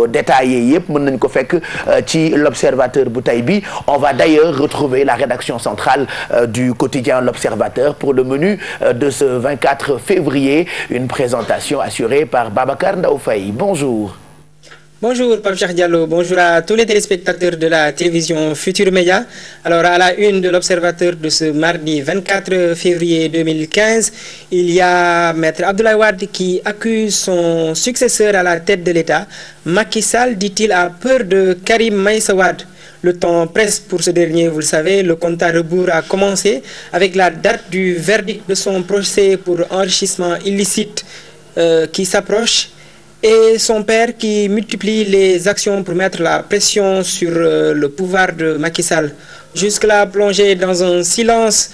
ko détaillé yëpp mën nañ ko fekk ci l'Observateur bu tey bi. On va d'ailleurs retrouver la rédaction centrale du quotidien L'Observateur pour le menu de ce 24 février, une présentation assurée par Babacar Ndao Faye. Bonjour. Bonjour Pape Cheikh Diallo, bonjour à tous les téléspectateurs de la télévision Futur Média. Alors à la une de l'Observateur de ce mardi 24 février 2015, il y a Maître Abdoulaye Wade qui accuse son successeur à la tête de l'État. Macky Sall, dit-il, a peur de Karim Meïssa Wade. Le temps presse pour ce dernier, vous le savez, le compte à rebours a commencé avec la date du verdict de son procès pour enrichissement illicite qui s'approche. Et son père qui multiplie les actions pour mettre la pression sur le pouvoir de Macky Sall. Jusque-là plongé dans un silence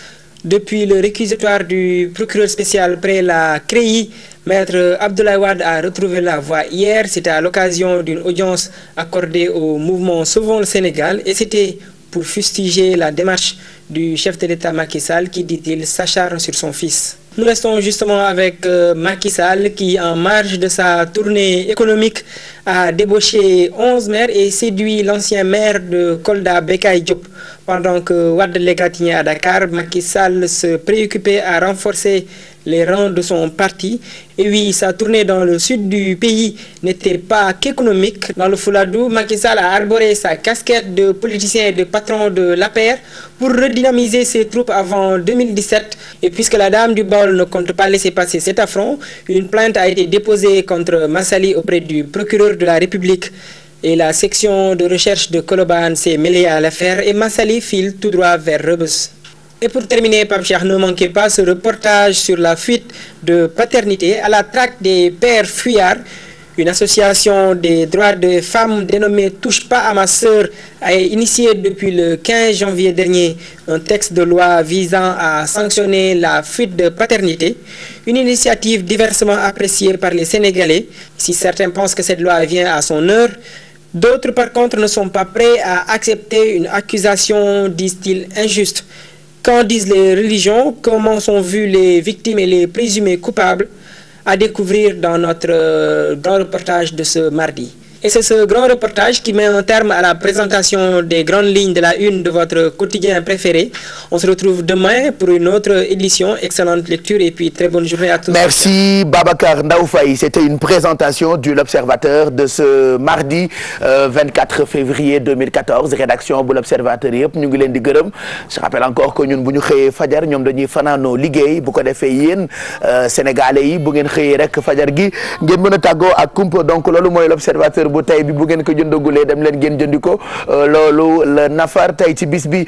depuis le réquisitoire du procureur spécial près la CREI, Maître Abdoulaye Wade a retrouvé la voie hier. C'était à l'occasion d'une audience accordée au mouvement Sauvons le Sénégal et c'était pour fustiger la démarche du chef de l'État Macky Sall qui, dit-il, s'acharne sur son fils. Nous restons justement avec Macky Sall qui, en marge de sa tournée économique, a débauché 11 maires et séduit l'ancien maire de Kolda, Bekay Diop. Pendant que Wade l'égratignait à Dakar, Macky Sall se préoccupait à renforcer les rangs de son parti. Et oui, sa tournée dans le sud du pays n'était pas qu'économique. Dans le Fouladou, Macky Sall a arboré sa casquette de politicien et de patron de l'APR pour redynamiser ses troupes avant 2017. Et puisque la dame du Baol ne compte pas laisser passer cet affront, une plainte a été déposée contre Massali auprès du procureur de la République. Et la section de recherche de Colobane s'est mêlée à l'affaire et Massali file tout droit vers Rebeuss. Et pour terminer, Pape Cheikh, ne manquez pas ce reportage sur la fuite de paternité à la traque des pères fuyards. Une association des droits des femmes dénommée Touche pas à ma sœur a initié depuis le 15 janvier dernier un texte de loi visant à sanctionner la fuite de paternité. Une initiative diversement appréciée par les Sénégalais. Si certains pensent que cette loi vient à son heure, d'autres par contre ne sont pas prêts à accepter une accusation, disent-ils, injuste. Qu'en disent les religions? Comment sont vues les victimes et les présumés coupables? À découvrir dans notre grand reportage de ce mardi. Et c'est ce grand reportage qui met un terme à la présentation des grandes lignes de la une de votre quotidien préféré. On se retrouve demain pour une autre édition. Excellente lecture et puis très bonne journée à tous. Merci Babacar Ndao Faye. C'était une présentation de l'Observateur de ce mardi 24 février 2014. Rédaction bu l'Observateur yëpp ñu ngi leen di gërëm. Je rappelle encore que ñun bu ñu xëyee fajar ñoom dañuy fanaanoo liggéey bu ko defee yéen Sénégalais yi bu ngeen xëyee rek fajar gi ngeen mën a tàggoo ak kumpa. Donc loolu mooy l'Observateur bu tey bi bu ngeen ko jëndagulee dem leen ngeen jëndi ko loolu la nafar tey ci bis bi